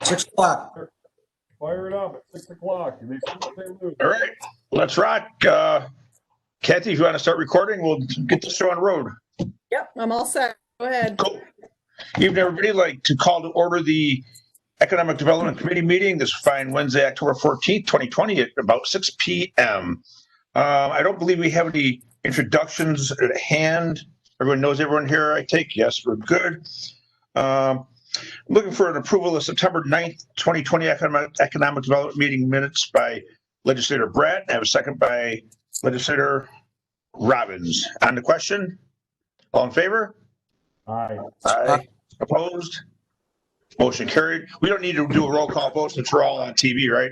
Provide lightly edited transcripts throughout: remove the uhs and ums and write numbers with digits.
6 o'clock. Fire it up at 6 o'clock. They see what they lose. All right, let's rock. Kathy, if you want to start recording, we'll get this show on the road. Yep, I'm all set. Go ahead. Cool. Evening, everybody. Like to call to order the Economic Development Committee meeting this fine Wednesday, October 14th, 2020 at about 6 p.m. I don't believe we have any introductions at hand. Everyone knows everyone here, I take. Yes, we're good. Looking for an approval of September 9th, 2020 Economic Development Meeting minutes by Legislator Bratt. I have a second by Legislator Robbins. On the question, all in favor? Aye. Aye. Opposed? Motion carried. We don't need to do a roll call vote since we're all on TV, right?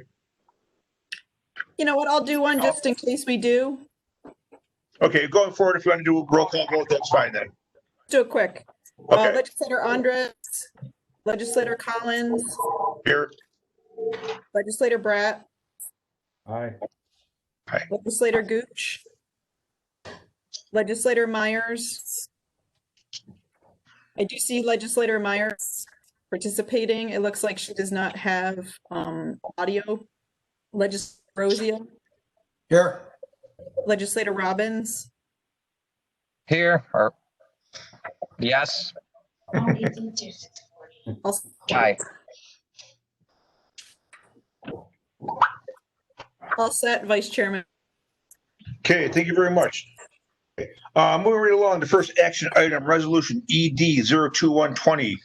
You know what? I'll do one just in case we do. Okay, going forward, if you want to do a roll call vote, that's fine then. Do it quick. Okay. Legislator Andres, Legislator Collins, Here. Legislator Bratt, Aye. Legislator Gooch, Legislator Myers. I do see Legislator Myers participating. It looks like she does not have audio. Legislator Rosio, Here. Legislator Robbins, Here, or yes, also aye. all set, Vice Chairman. Okay, thank you very much. Moving right along, the first action item, Resolution ED 02120,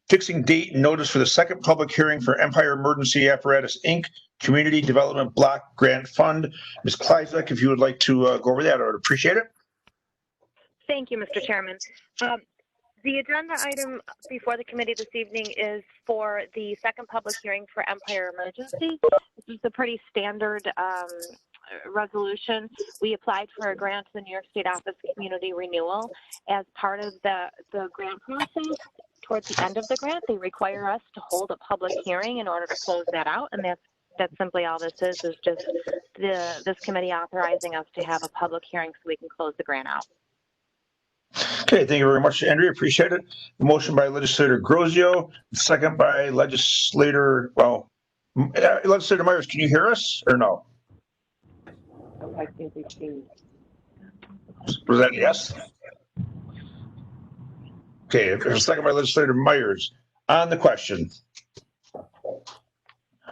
fixing date and notice for the second public hearing for Empire Emergency Apparatus, Inc. Community Development Block Grant Fund. Ms. Kleisbeck, if you would like to go over that, I would appreciate it. Thank you, Mr. Chairman. The agenda item before the committee this evening is for the second public hearing for Empire Emergency. This is a pretty standard resolution. We applied for a grant to the New York State Office of Community Renewal. As part of the grant process, towards the end of the grant, they require us to hold a public hearing in order to close that out, and that's simply all this is just this committee authorizing us to have a public hearing so we can close the grant out. Okay, thank you very much, Andrea. Appreciate it. Motion by Legislator Grosio, second by Legislator, Legislator Myers, can you hear us or no? I think we can. Was that a yes? Okay, second by Legislator Myers. On the question.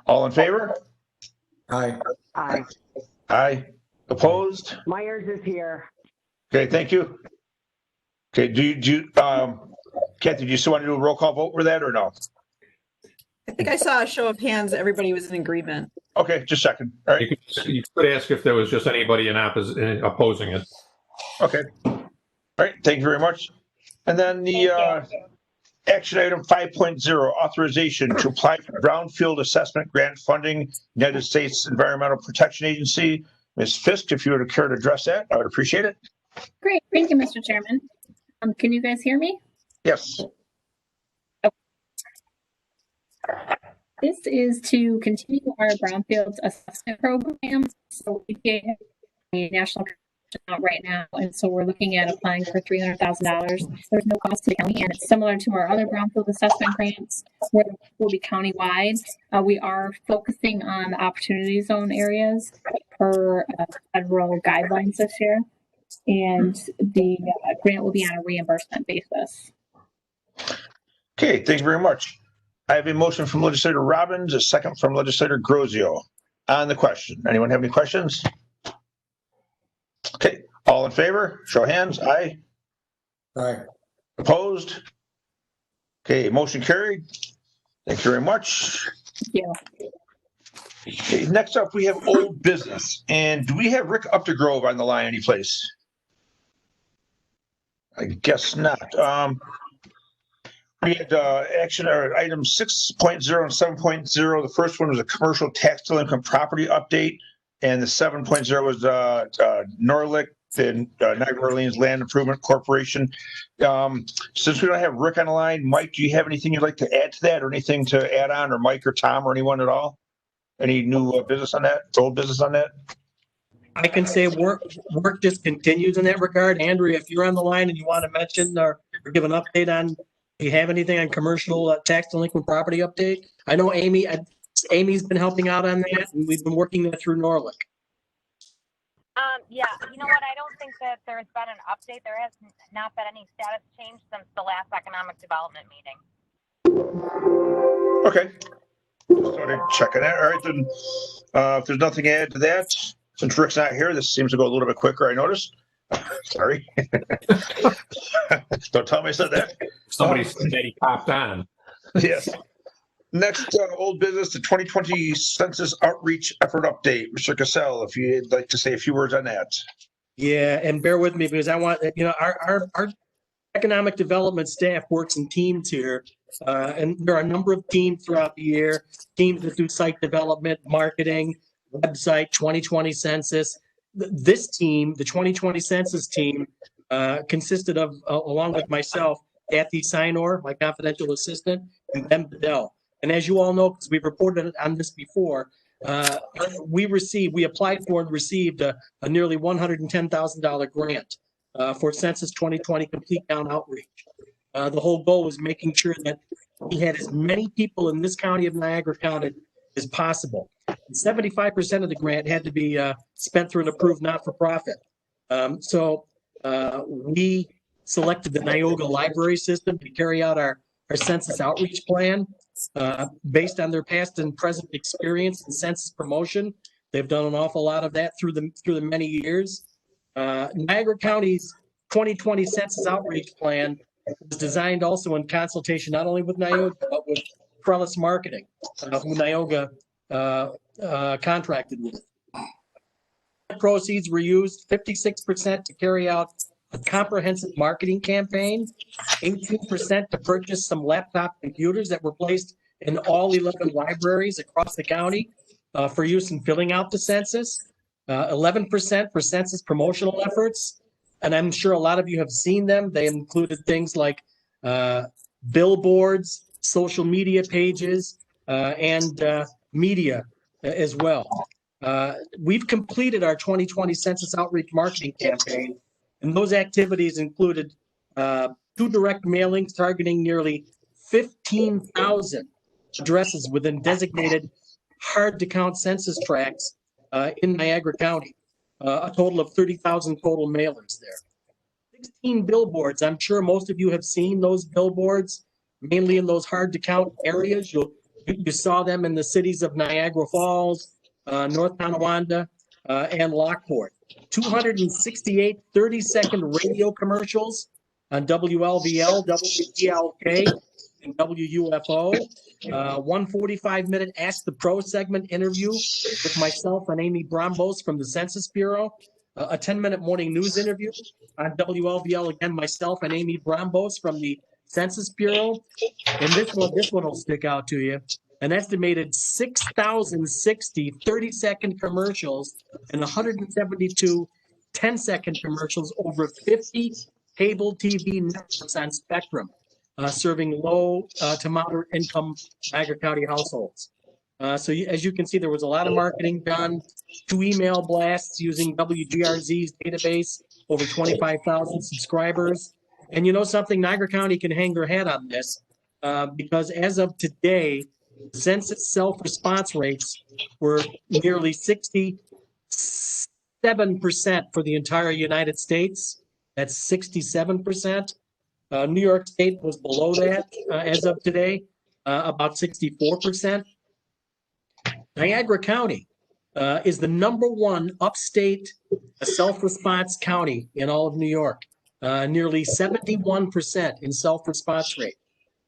All in favor? Aye. Aye. Aye. Opposed? Myers is here. Okay, thank you. Okay, Kathy, do you still want to do a roll call vote for that or no? I think I saw a show of hands. Everybody was in agreement. Okay, just a second. All right. You could ask if there was just anybody opposing it. Okay. All right, thank you very much. And then the action item 5.0, authorization to apply for brownfield assessment grant funding, United States Environmental Protection Agency. Ms. Fisk, if you would care to address that, I would appreciate it. Great. Thank you, Mr. Chairman. Can you guys hear me? Yes. This is to continue our brownfields assessment program. So we get a national out right now, and so we're looking at applying for $300,000. There's no cost to the county, and it's similar to our other brownfield assessment grants, where it will be countywide. We are focusing on the opportunity zone areas per federal guidelines this year, and the grant will be on a reimbursement basis. Okay, thank you very much. I have a motion from Legislator Robbins, a second from Legislator Grosio. On the question, anyone have any questions? Okay, all in favor, show of hands. Aye. Aye. Opposed? Okay, motion carried. Thank you very much. Thank you. Okay, next up, we have old business. And do we have Rick Updegrove on the line anyplace? I guess not. We had action item 6.0 and 7.0. The first one was a commercial tax delinquent property update. And the 7.0 was Norlick, the Niagara Orleans Land Improvement Corporation. Since we don't have Rick on the line, Mike, do you have anything you'd like to add to that, or anything to add on, or Mike or Tom or anyone at all? Any new business on that, old business on that? I can say work just continues in that regard. Andrea, if you're on the line and you want to mention or give an update on Do you have anything on commercial tax delinquent property update? I know Amy's been helping out on that, and we've been working that through Norlick. Yeah, you know what? I don't think that there's been an update. There has not been any status change since the last economic development meeting. Okay. Started checking that. All right, then, if there's nothing to add to that, since Rick's not here, this seems to go a little bit quicker, I noticed. Sorry. Don't tell me I said that. Somebody said that he popped on. Yes. Next, old business, the 2020 census outreach effort update. Mr. Cassell, if you'd like to say a few words on that. Yeah, and bear with me because I want, our economic development staff works in teams here. And there are a number of teams throughout the year, teams that do site development, marketing, website, 2020 census. This team, the 2020 census team, consisted of, along with myself, Kathy Sinor, my confidential assistant, and Ben Bedell. And as you all know, because we've reported on this before, we applied for and received a nearly $110,000 grant for Census 2020 Complete Count Outreach. The whole goal was making sure that we had as many people in this county of Niagara counted as possible. 75% of the grant had to be spent through an approved not-for-profit. So we selected the Neoga Library System to carry out our census outreach plan based on their past and present experience in census promotion. They've done an awful lot of that through the many years. Niagara County's 2020 census outreach plan was designed also in consultation not only with Neoga but with Trellis Marketing, who Neoga contracted with. Proceeds were used 56% to carry out a comprehensive marketing campaign, 18% to purchase some laptop computers that were placed in all 11 libraries across the county for use in filling out the census, 11% for census promotional efforts. And I'm sure a lot of you have seen them. They included things like billboards, social media pages, and media as well. We've completed our 2020 census outreach marketing campaign, and those activities included 2 direct mailings targeting nearly 15,000 addresses within designated hard-to-count census tracts in Niagara County, a total of 30,000 total mailers there. 16 billboards. I'm sure most of you have seen those billboards, mainly in those hard-to-count areas. You saw them in the cities of Niagara Falls, North Tonawanda, and Lockport. 268 30-second radio commercials on WLVL, WPLK, and WUFO. 145-minute Ask the Pro segment interview with myself and Amy Brombos from the Census Bureau. A 10-minute morning news interview on WLVL, again, myself and Amy Brombos from the Census Bureau. And this one will stick out to you. An estimated 6,060 30-second commercials and 172 10-second commercials over 50 cable TV networks on Spectrum, serving low to moderate income Niagara County households. So as you can see, there was a lot of marketing done, 2 email blasts using WGRZ's database, over 25,000 subscribers. And you know something, Niagara County can hang their hat on this because as of today, census self-response rates were nearly 67% for the entire United States. That's 67%. New York State was below that as of today, about 64%. Niagara County is the #1 upstate self-response county in all of New York, nearly 71% in self-response rate.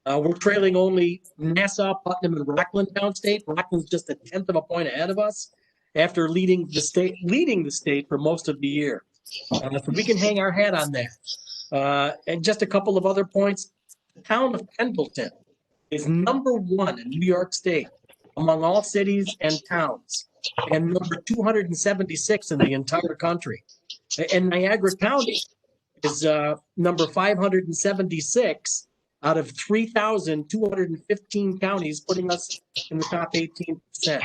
We're trailing only Nassau, Putnam, and Rockland downstate. Rockland's just 1/10 of a point ahead of us after leading the state for most of the year. So we can hang our hat on that. And just a couple of other points. The town of Pendleton is #1 in New York State among all cities and towns, and number 276 in the entire country. And Niagara County is number 576 out of 3,215 counties, putting us in the top 18%.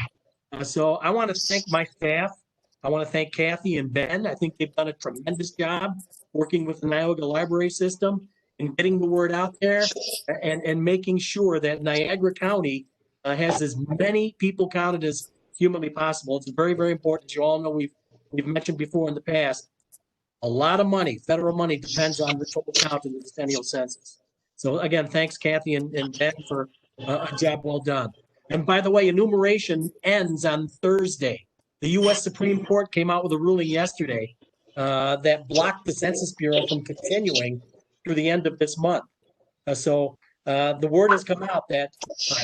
So I want to thank my staff. I want to thank Kathy and Ben. I think they've done a tremendous job working with the Neoga Library System in getting the word out there and making sure that Niagara County has as many people counted as humanly possible. It's very, very important. As you all know, we've mentioned before in the past, a lot of money, federal money, depends on the total count in the decennial census. So again, thanks Kathy and Ben for a job well done. And by the way, enumeration ends on Thursday. The U.S. Supreme Court came out with a ruling yesterday that blocked the Census Bureau from continuing through the end of this month. So the word has come out that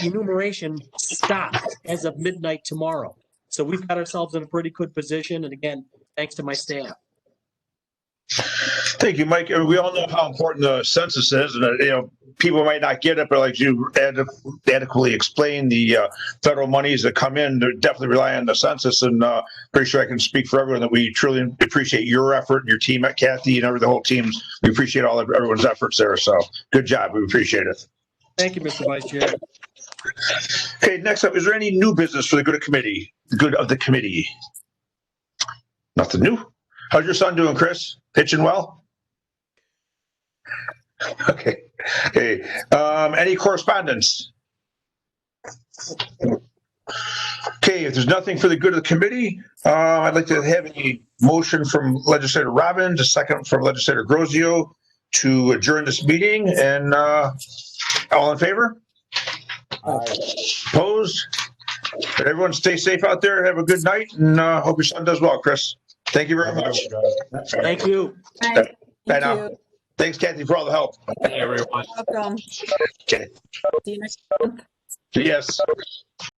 enumeration stops as of midnight tomorrow. So we've got ourselves in a pretty good position. And again, thanks to my staff. Thank you, Mike. We all know how important the census is, and people might not get it, but like you adequately explained, the federal monies that come in, they definitely rely on the census. And pretty sure I can speak for everyone that we truly appreciate your effort and your team at Kathy and the whole teams. We appreciate everyone's efforts there. So good job. We appreciate it. Thank you, Mr. Vice Chair. Okay, next up, is there any new business for the good of the committee? Nothing new. How's your son doing, Chris? Pitching well? Okay. Any correspondence? Okay, if there's nothing for the good of the committee, I'd like to have a motion from Legislator Robbins, a second from Legislator Grozio to adjourn this meeting. And all in favor? Opposed? Everyone stay safe out there. Have a good night, and hope your son does well, Chris. Thank you very much. Thank you. Bye. Bye now. you. Thanks, Kathy, for all the help. Hey, everyone. Welcome. Okay. See you next month. Yes.